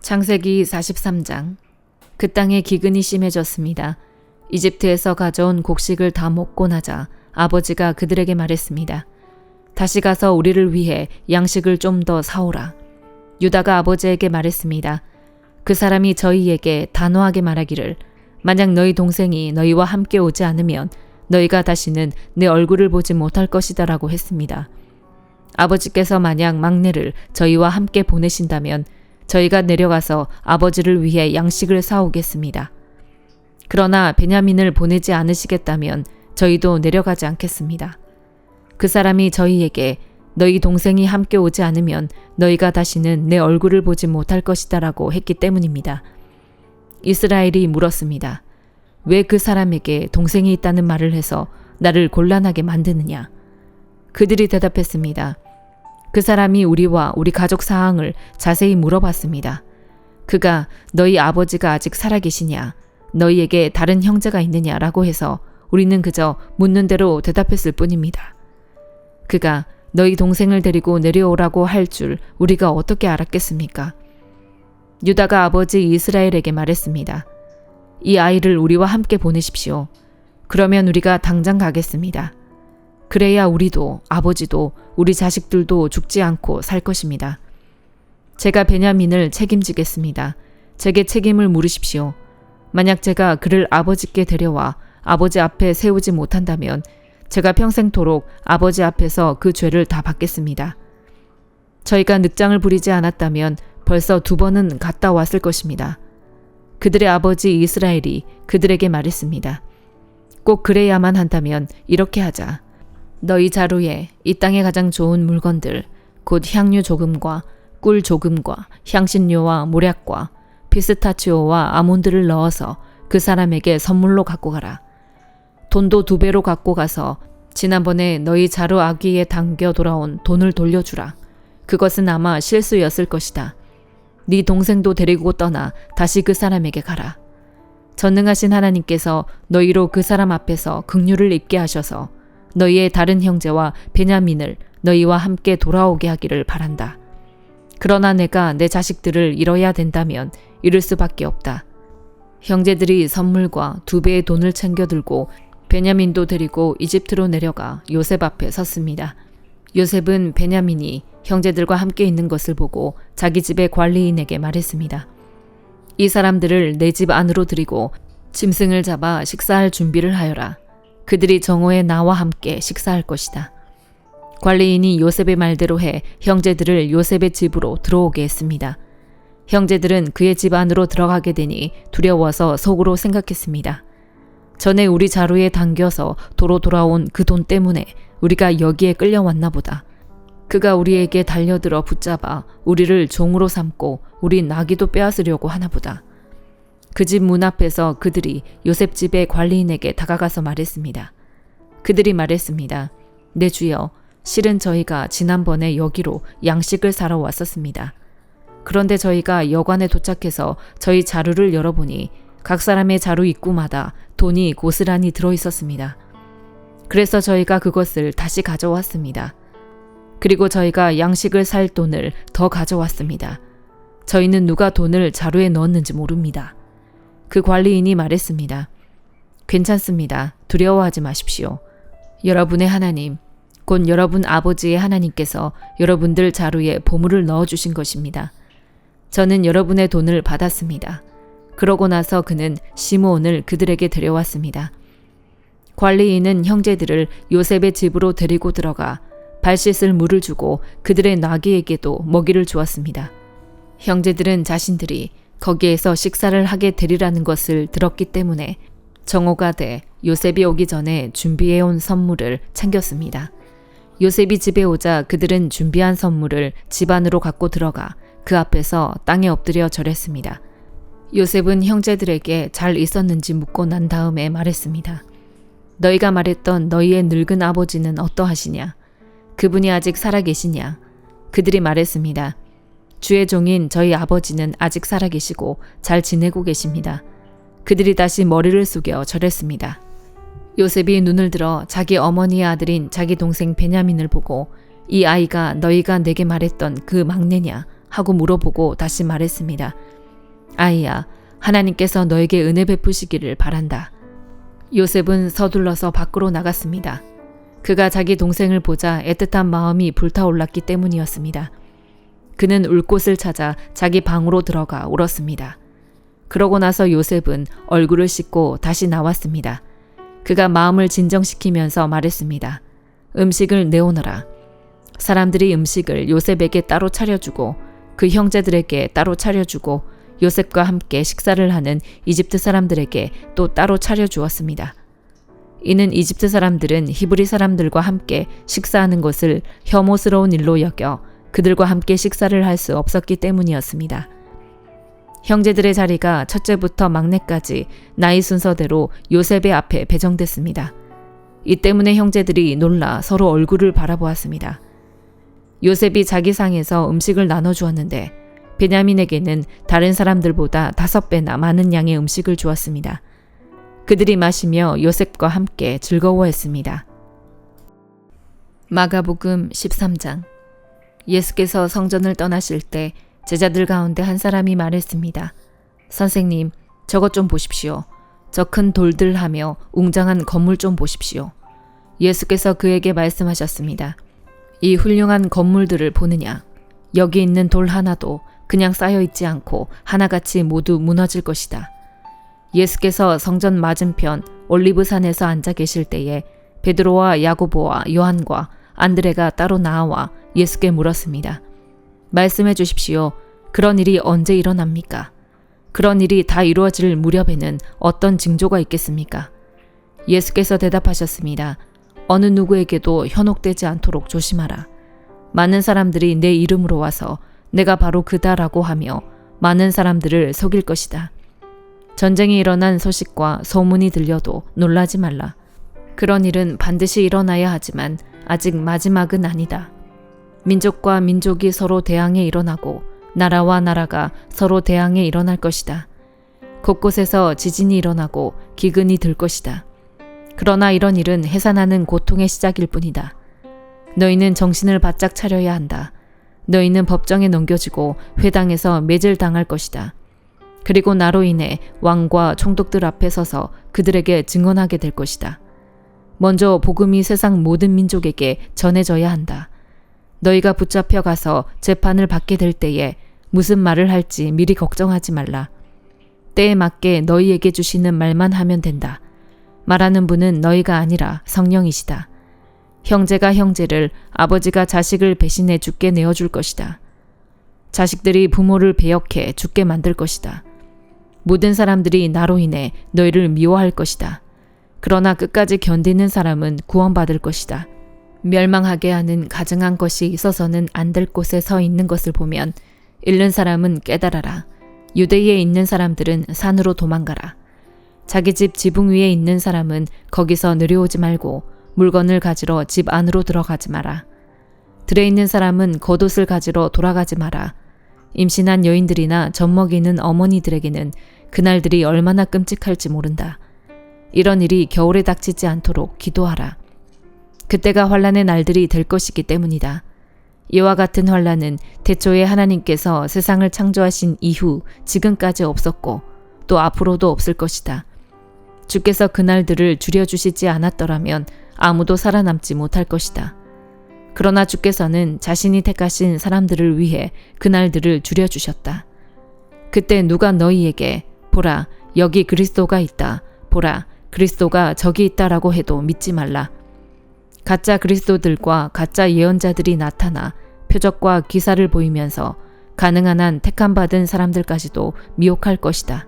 창세기 43장. 그 땅에 기근이 심해졌습니다. 이집트에서 가져온 곡식을 다 먹고 나자 아버지가 그들에게 말했습니다. 다시 가서 우리를 위해 양식을 좀 더 사오라. 유다가 아버지에게 말했습니다. 그 사람이 저희에게 단호하게 말하기를 만약 너희 동생이 너희와 함께 오지 않으면 너희가 다시는 내 얼굴을 보지 못할 것이다 라고 했습니다. 아버지께서 만약 막내를 저희와 함께 보내신다면 저희가 내려가서 아버지를 위해 양식을 사오겠습니다. 그러나 베냐민을 보내지 않으시겠다면 저희도 내려가지 않겠습니다. 그 사람이 저희에게 너희 동생이 함께 오지 않으면 너희가 다시는 내 얼굴을 보지 못할 것이다 라고 했기 때문입니다. 이스라엘이 물었습니다. 왜 그 사람에게 동생이 있다는 말을 해서 나를 곤란하게 만드느냐? 그들이 대답했습니다. 그 사람이 우리와 우리 가족 사항을 자세히 물어봤습니다. 그가 너희 아버지가 아직 살아계시냐? 너희에게 다른 형제가 있느냐? 라고 해서 우리는 그저 묻는 대로 대답했을 뿐입니다. 그가 너희 동생을 데리고 내려오라고 할 줄 우리가 어떻게 알았겠습니까? 유다가 아버지 이스라엘에게 말했습니다. 이 아이를 우리와 함께 보내십시오. 그러면 우리가 당장 가겠습니다. 그래야 우리도 아버지도 우리 자식들도 죽지 않고 살 것입니다. 제가 베냐민을 책임지겠습니다. 제게 책임을 물으십시오. 만약 제가 그를 아버지께 데려와 아버지 앞에 세우지 못한다면 제가 평생토록 아버지 앞에서 그 죄를 다 받겠습니다. 저희가 늑장을 부리지 않았다면 벌써 2번은 갔다 왔을 것입니다. 그들의 아버지 이스라엘이 그들에게 말했습니다. 꼭 그래야만 한다면 이렇게 하자. 너희 자루에 이 땅의 가장 좋은 물건들, 곧 향유 조금과 꿀 조금과 향신료와 모략과 피스타치오와 아몬드를 넣어서 그 사람에게 선물로 갖고 가라. 돈도 2배로 갖고 가서 지난번에 너희 자루 아귀에 담겨 돌아온 돈을 돌려주라. 그것은 아마 실수였을 것이다. 네 동생도 데리고 떠나 다시 그 사람에게 가라. 전능하신 하나님께서 너희로 그 사람 앞에서 긍휼을 입게 하셔서 너희의 다른 형제와 베냐민을 너희와 함께 돌아오게 하기를 바란다. 그러나 내가 내 자식들을 잃어야 된다면 잃을 수밖에 없다. 형제들이 선물과 2배의 돈을 챙겨들고 베냐민도 데리고 이집트로 내려가 요셉 앞에 섰습니다. 요셉은 베냐민이 형제들과 함께 있는 것을 보고 자기 집의 관리인에게 말했습니다. 이 사람들을 내 집 안으로 들이고 짐승을 잡아 식사할 준비를 하여라. 그들이 정오에 나와 함께 식사할 것이다. 관리인이 요셉의 말대로 해 형제들을 요셉의 집으로 들어오게 했습니다. 형제들은 그의 집 안으로 들어가게 되니 두려워서 속으로 생각했습니다. 전에 우리 자루에 담겨서 도로 돌아온 그 돈 때문에 우리가 여기에 끌려왔나 보다. 그가 우리에게 달려들어 붙잡아 우리를 종으로 삼고 우리 나귀도 빼앗으려고 하나 보다. 그 집 문 앞에서 그들이 요셉 집의 관리인에게 다가가서 말했습니다. 그들이 말했습니다. 내 주여, 실은 저희가 지난번에 여기로 양식을 사러 왔었습니다. 그런데 저희가 여관에 도착해서 저희 자루를 열어보니 각 사람의 자루 입구마다 돈이 고스란히 들어있었습니다. 그래서 저희가 그것을 다시 가져왔습니다. 그리고 저희가 양식을 살 돈을 더 가져왔습니다. 저희는 누가 돈을 자루에 넣었는지 모릅니다. 그 관리인이 말했습니다. 괜찮습니다. 두려워하지 마십시오. 여러분의 하나님, 곧 여러분 아버지의 하나님께서 여러분들 자루에 보물을 넣어주신 것입니다. 저는 여러분의 돈을 받았습니다. 그러고 나서 그는 시므온을 그들에게 데려왔습니다. 관리인은 형제들을 요셉의 집으로 데리고 들어가 발 씻을 물을 주고 그들의 나귀에게도 먹이를 주었습니다. 형제들은 자신들이 거기에서 식사를 하게 되리라는 것을 들었기 때문에 정오가 돼 요셉이 오기 전에 준비해온 선물을 챙겼습니다. 요셉이 집에 오자 그들은 준비한 선물을 집 안으로 갖고 들어가 그 앞에서 땅에 엎드려 절했습니다. 요셉은 형제들에게 잘 있었는지 묻고 난 다음에 말했습니다. 너희가 말했던 너희의 늙은 아버지는 어떠하시냐? 그분이 아직 살아계시냐? 그들이 말했습니다. 주의 종인 저희 아버지는 아직 살아계시고 잘 지내고 계십니다. 그들이 다시 머리를 숙여 절했습니다. 요셉이 눈을 들어 자기 어머니의 아들인 자기 동생 베냐민을 보고 이 아이가 너희가 내게 말했던 그 막내냐 하고 물어보고 다시 말했습니다. 아이야, 하나님께서 너에게 은혜 베푸시기를 바란다. 요셉은 서둘러서 밖으로 나갔습니다. 그가 자기 동생을 보자 애틋한 마음이 불타올랐기 때문이었습니다. 그는 울 곳을 찾아 자기 방으로 들어가 울었습니다. 그러고 나서 요셉은 얼굴을 씻고 다시 나왔습니다. 그가 마음을 진정시키면서 말했습니다. 음식을 내오너라. 사람들이 음식을 요셉에게 따로 차려주고 그 형제들에게 따로 차려주고 요셉과 함께 식사를 하는 이집트 사람들에게 또 따로 차려주었습니다. 이는 이집트 사람들은 히브리 사람들과 함께 식사하는 것을 혐오스러운 일로 여겨 그들과 함께 식사를 할 수 없었기 때문이었습니다. 형제들의 자리가 첫째부터 막내까지 나이 순서대로 요셉의 앞에 배정됐습니다. 이 때문에 형제들이 놀라 서로 얼굴을 바라보았습니다. 요셉이 자기 상에서 음식을 나눠주었는데 베냐민에게는 다른 사람들보다 5배나 많은 양의 음식을 주었습니다. 그들이 마시며 요셉과 함께 즐거워했습니다. 마가복음 13장. 예수께서 성전을 떠나실 때 제자들 가운데 한 사람이 말했습니다. 선생님, 저것 좀 보십시오. 저 큰 돌들 하며 웅장한 건물 좀 보십시오. 예수께서 그에게 말씀하셨습니다. 이 훌륭한 건물들을 보느냐? 여기 있는 돌 하나도 그냥 쌓여있지 않고 하나같이 모두 무너질 것이다. 예수께서 성전 맞은편 올리브산에서 앉아 계실 때에 베드로와 야고보와 요한과 안드레가 따로 나와 예수께 물었습니다. 말씀해 주십시오. 그런 일이 언제 일어납니까? 그런 일이 다 이루어질 무렵에는 어떤 징조가 있겠습니까? 예수께서 대답하셨습니다. 어느 누구에게도 현혹되지 않도록 조심하라. 많은 사람들이 내 이름으로 와서 내가 바로 그다라고 하며 많은 사람들을 속일 것이다. 전쟁이 일어난 소식과 소문이 들려도 놀라지 말라. 그런 일은 반드시 일어나야 하지만 아직 마지막은 아니다. 민족과 민족이 서로 대항에 일어나고 나라와 나라가 서로 대항에 일어날 것이다. 곳곳에서 지진이 일어나고 기근이 들 것이다. 그러나 이런 일은 해산하는 고통의 시작일 뿐이다. 너희는 정신을 바짝 차려야 한다. 너희는 법정에 넘겨지고 회당에서 매질당할 것이다. 그리고 나로 인해 왕과 총독들 앞에 서서 그들에게 증언하게 될 것이다. 먼저 복음이 세상 모든 민족에게 전해져야 한다. 너희가 붙잡혀 가서 재판을 받게 될 때에 무슨 말을 할지 미리 걱정하지 말라. 때에 맞게 너희에게 주시는 말만 하면 된다. 말하는 분은 너희가 아니라 성령이시다. 형제가 형제를, 아버지가 자식을 배신해 죽게 내어줄 것이다. 자식들이 부모를 배역해 죽게 만들 것이다. 모든 사람들이 나로 인해 너희를 미워할 것이다. 그러나 끝까지 견디는 사람은 구원받을 것이다. 멸망하게 하는 가증한 것이 있어서는 안 될 곳에 서 있는 것을 보면 잃는 사람은 깨달아라. 유대에 있는 사람들은 산으로 도망가라. 자기 집 지붕 위에 있는 사람은 거기서 내려오지 말고 물건을 가지러 집 안으로 들어가지 마라. 들에 있는 사람은 겉옷을 가지러 돌아가지 마라. 임신한 여인들이나 젖먹이는 어머니들에게는 그날들이 얼마나 끔찍할지 모른다. 이런 일이 겨울에 닥치지 않도록 기도하라. 그때가 환란의 날들이 될 것이기 때문이다. 이와 같은 환란은 태초에 하나님께서 세상을 창조하신 이후 지금까지 없었고 또 앞으로도 없을 것이다. 주께서 그날들을 줄여주시지 않았더라면 아무도 살아남지 못할 것이다. 그러나 주께서는 자신이 택하신 사람들을 위해 그날들을 줄여주셨다. 그때 누가 너희에게 보라, 여기 그리스도가 있다. 보라, 그리스도가 저기 있다라고 해도 믿지 말라. 가짜 그리스도들과 가짜 예언자들이 나타나 표적과 기사를 보이면서 가능한 한 택함받은 사람들까지도 미혹할 것이다.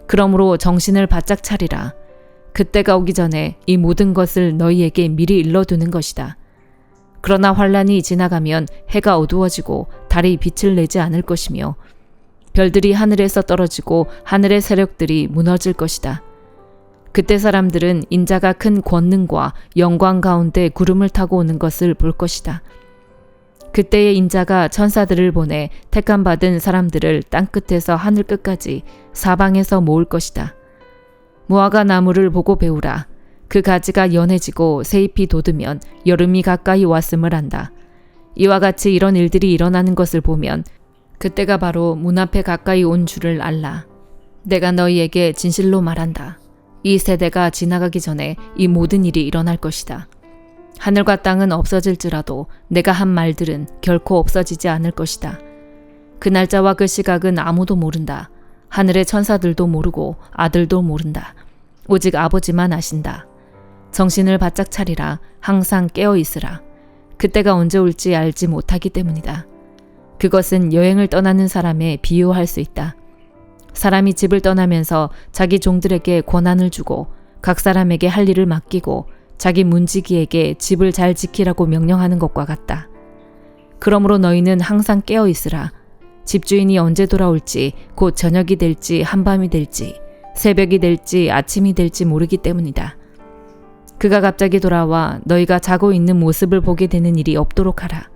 그러므로 정신을 바짝 차리라. 그때가 오기 전에 이 모든 것을 너희에게 미리 일러두는 것이다. 그러나 환란이 지나가면 해가 어두워지고 달이 빛을 내지 않을 것이며 별들이 하늘에서 떨어지고 하늘의 세력들이 무너질 것이다. 그때 사람들은 인자가 큰 권능과 영광 가운데 구름을 타고 오는 것을 볼 것이다. 그때의 인자가 천사들을 보내 택함받은 사람들을 땅끝에서 하늘 끝까지 사방에서 모을 것이다. 무화과 나무를 보고 배우라. 그 가지가 연해지고 새잎이 돋으면 여름이 가까이 왔음을 안다. 이와 같이 이런 일들이 일어나는 것을 보면 그때가 바로 문 앞에 가까이 온 줄을 알라. 내가 너희에게 진실로 말한다. 이 세대가 지나가기 전에 이 모든 일이 일어날 것이다. 하늘과 땅은 없어질지라도 내가 한 말들은 결코 없어지지 않을 것이다. 그 날짜와 그 시각은 아무도 모른다. 하늘의 천사들도 모르고 아들도 모른다. 오직 아버지만 아신다. 정신을 바짝 차리라. 항상 깨어 있으라. 그때가 언제 올지 알지 못하기 때문이다. 그것은 여행을 떠나는 사람에 비유할 수 있다. 사람이 집을 떠나면서 자기 종들에게 권한을 주고 각 사람에게 할 일을 맡기고 자기 문지기에게 집을 잘 지키라고 명령하는 것과 같다. 그러므로 너희는 항상 깨어 있으라. 집주인이 언제 돌아올지, 곧 저녁이 될지 한밤이 될지 새벽이 될지 아침이 될지 모르기 때문이다. 그가 갑자기 돌아와 너희가 자고 있는 모습을 보게 되는 일이 없도록 하라.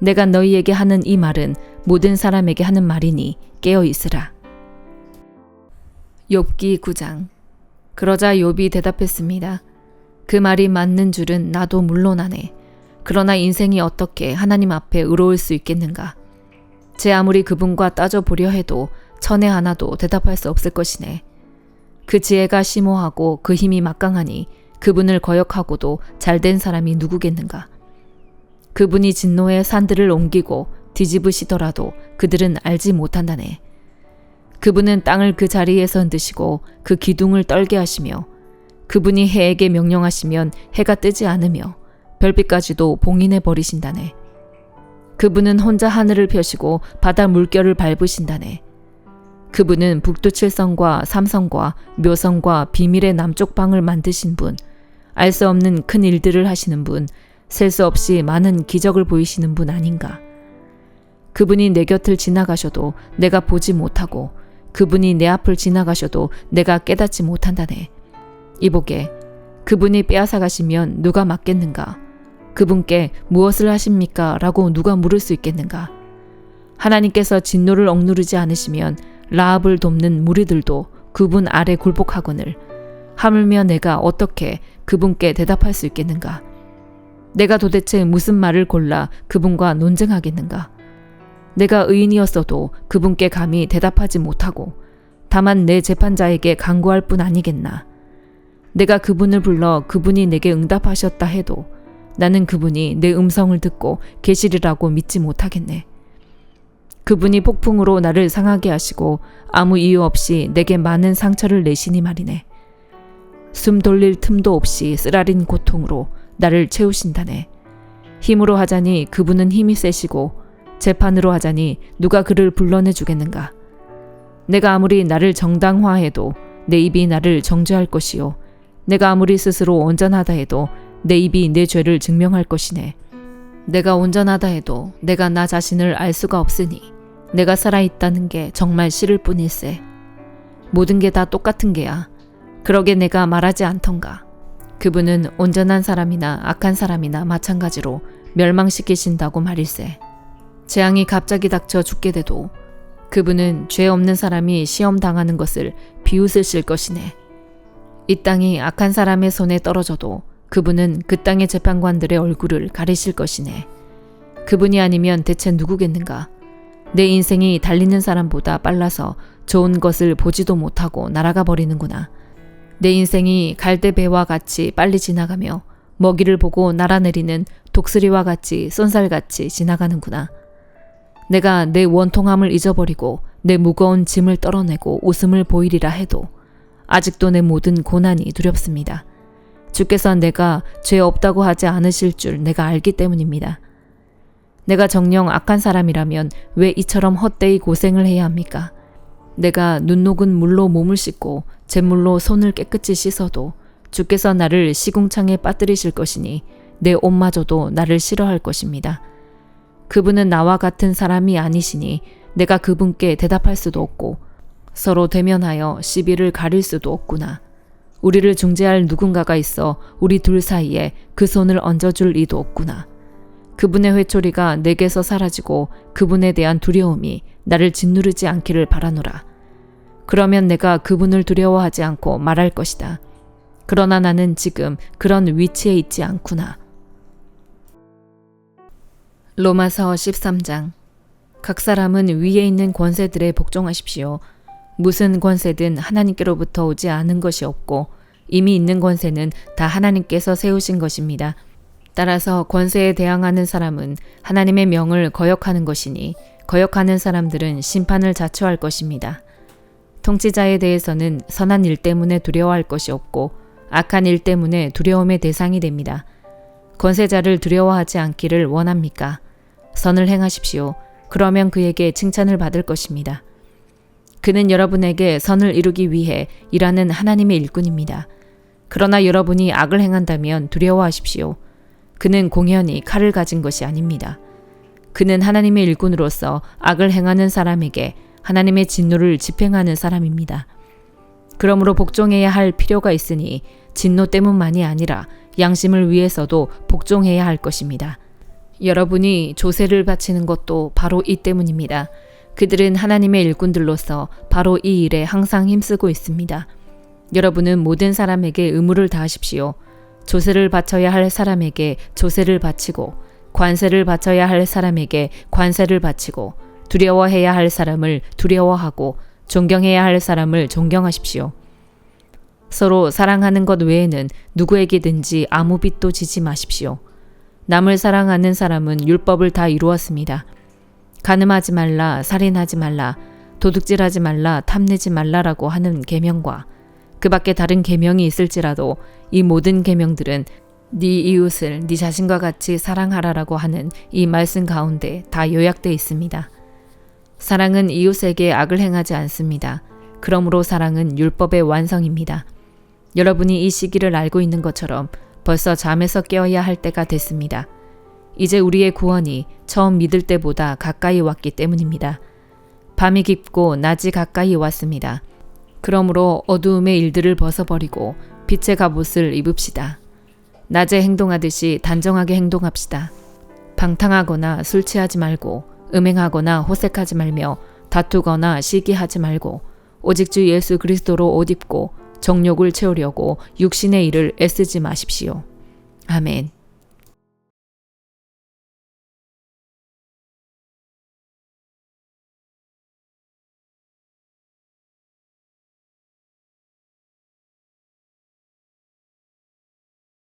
내가 너희에게 하는 이 말은 모든 사람에게 하는 말이니 깨어 있으라. 욥기 9장. 그러자 욥이 대답했습니다. 그 말이 맞는 줄은 나도 물론 아네. 그러나 인생이 어떻게 하나님 앞에 의로울 수 있겠는가. 제 아무리 그분과 따져보려 해도 천에 하나도 대답할 수 없을 것이네. 그 지혜가 심오하고 그 힘이 막강하니 그분을 거역하고도 잘된 사람이 누구겠는가. 그분이 진노의 산들을 옮기고 뒤집으시더라도 그들은 알지 못한다네. 그분은 땅을 그 자리에서 흔드시고 그 기둥을 떨게 하시며 그분이 해에게 명령하시면 해가 뜨지 않으며 별빛까지도 봉인해 버리신다네. 그분은 혼자 하늘을 펴시고 바다 물결을 밟으신다네. 그분은 북두칠성과 삼성과 묘성과 비밀의 남쪽 방을 만드신 분, 알 수 없는 큰 일들을 하시는 분, 셀 수 없이 많은 기적을 보이시는 분 아닌가. 그분이 내 곁을 지나가셔도 내가 보지 못하고 그분이 내 앞을 지나가셔도 내가 깨닫지 못한다네. 이보게, 그분이 빼앗아 가시면 누가 맡겠는가? 그분께 무엇을 하십니까? 라고 누가 물을 수 있겠는가? 하나님께서 진노를 억누르지 않으시면 라합을 돕는 무리들도 그분 아래 굴복하거늘 하물며 내가 어떻게 그분께 대답할 수 있겠는가? 내가 도대체 무슨 말을 골라 그분과 논쟁하겠는가? 내가 의인이었어도 그분께 감히 대답하지 못하고 다만 내 재판자에게 간구할 뿐 아니겠나. 내가 그분을 불러 그분이 내게 응답하셨다 해도 나는 그분이 내 음성을 듣고 계시리라고 믿지 못하겠네. 그분이 폭풍으로 나를 상하게 하시고 아무 이유 없이 내게 많은 상처를 내시니 말이네. 숨 돌릴 틈도 없이 쓰라린 고통으로 나를 채우신다네. 힘으로 하자니 그분은 힘이 세시고 재판으로 하자니 누가 그를 불러내 주겠는가. 내가 아무리 나를 정당화해도 내 입이 나를 정죄할 것이요 내가 아무리 스스로 온전하다 해도 내 입이 내 죄를 증명할 것이네. 내가 온전하다 해도 내가 나 자신을 알 수가 없으니 내가 살아있다는 게 정말 싫을 뿐일세. 모든 게 다 똑같은 게야. 그러게 내가 말하지 않던가. 그분은 온전한 사람이나 악한 사람이나 마찬가지로 멸망시키신다고 말일세. 재앙이 갑자기 닥쳐 죽게 돼도 그분은 죄 없는 사람이 시험 당하는 것을 비웃으실 것이네. 이 땅이 악한 사람의 손에 떨어져도 그분은 그 땅의 재판관들의 얼굴을 가리실 것이네. 그분이 아니면 대체 누구겠는가. 내 인생이 달리는 사람보다 빨라서 좋은 것을 보지도 못하고 날아가 버리는구나. 내 인생이 갈대배와 같이 빨리 지나가며 먹이를 보고 날아내리는 독수리와 같이 쏜살같이 지나가는구나. 내가 내 원통함을 잊어버리고 내 무거운 짐을 떨어내고 웃음을 보이리라 해도 아직도 내 모든 고난이 두렵습니다. 주께서 내가 죄 없다고 하지 않으실 줄 내가 알기 때문입니다. 내가 정녕 악한 사람이라면 왜 이처럼 헛되이 고생을 해야 합니까? 내가 눈 녹은 물로 몸을 씻고 잿물로 손을 깨끗이 씻어도 주께서 나를 시궁창에 빠뜨리실 것이니 내 옷마저도 나를 싫어할 것입니다. 그분은 나와 같은 사람이 아니시니 내가 그분께 대답할 수도 없고 서로 대면하여 시비를 가릴 수도 없구나. 우리를 중재할 누군가가 있어 우리 둘 사이에 그 손을 얹어줄 이도 없구나. 그분의 회초리가 내게서 사라지고 그분에 대한 두려움이 나를 짓누르지 않기를 바라노라. 그러면 내가 그분을 두려워하지 않고 말할 것이다. 그러나 나는 지금 그런 위치에 있지 않구나. 로마서 13장. 각 사람은 위에 있는 권세들에 복종하십시오. 무슨 권세든 하나님께로부터 오지 않은 것이 없고 이미 있는 권세는 다 하나님께서 세우신 것입니다. 따라서 권세에 대항하는 사람은 하나님의 명을 거역하는 것이니 거역하는 사람들은 심판을 자초할 것입니다. 통치자에 대해서는 선한 일 때문에 두려워할 것이 없고 악한 일 때문에 두려움의 대상이 됩니다. 권세자를 두려워하지 않기를 원합니까? 선을 행하십시오. 그러면 그에게 칭찬을 받을 것입니다. 그는 여러분에게 선을 이루기 위해 일하는 하나님의 일꾼입니다. 그러나 여러분이 악을 행한다면 두려워하십시오. 그는 공연히 칼을 가진 것이 아닙니다. 그는 하나님의 일꾼으로서 악을 행하는 사람에게 하나님의 진노를 집행하는 사람입니다. 그러므로 복종해야 할 필요가 있으니 진노 때문만이 아니라 양심을 위해서도 복종해야 할 것입니다. 여러분이 조세를 바치는 것도 바로 이 때문입니다. 그들은 하나님의 일꾼들로서 바로 이 일에 항상 힘쓰고 있습니다. 여러분은 모든 사람에게 의무를 다하십시오. 조세를 바쳐야 할 사람에게 조세를 바치고 관세를 바쳐야 할 사람에게 관세를 바치고 두려워해야 할 사람을 두려워하고 존경해야 할 사람을 존경하십시오. 서로 사랑하는 것 외에는 누구에게든지 아무 빚도 지지 마십시오. 남을 사랑하는 사람은 율법을 다 이루었습니다. 간음하지 말라, 살인하지 말라, 도둑질하지 말라, 탐내지 말라라고 하는 계명과 그 밖에 다른 계명이 있을지라도 이 모든 계명들은 네 이웃을 네 자신과 같이 사랑하라라고 하는 이 말씀 가운데 다 요약되어 있습니다. 사랑은 이웃에게 악을 행하지 않습니다. 그러므로 사랑은 율법의 완성입니다. 여러분이 이 시기를 알고 있는 것처럼 벌써 잠에서 깨어야 할 때가 됐습니다. 이제 우리의 구원이 처음 믿을 때보다 가까이 왔기 때문입니다. 밤이 깊고 낮이 가까이 왔습니다. 그러므로 어두움의 일들을 벗어버리고 빛의 갑옷을 입읍시다. 낮에 행동하듯이 단정하게 행동합시다. 방탕하거나 술 취하지 말고 음행하거나 호색하지 말며 다투거나 시기하지 말고 오직 주 예수 그리스도로 옷 입고 정욕을 채우려고 육신의 일을 애쓰지 마십시오. 아멘.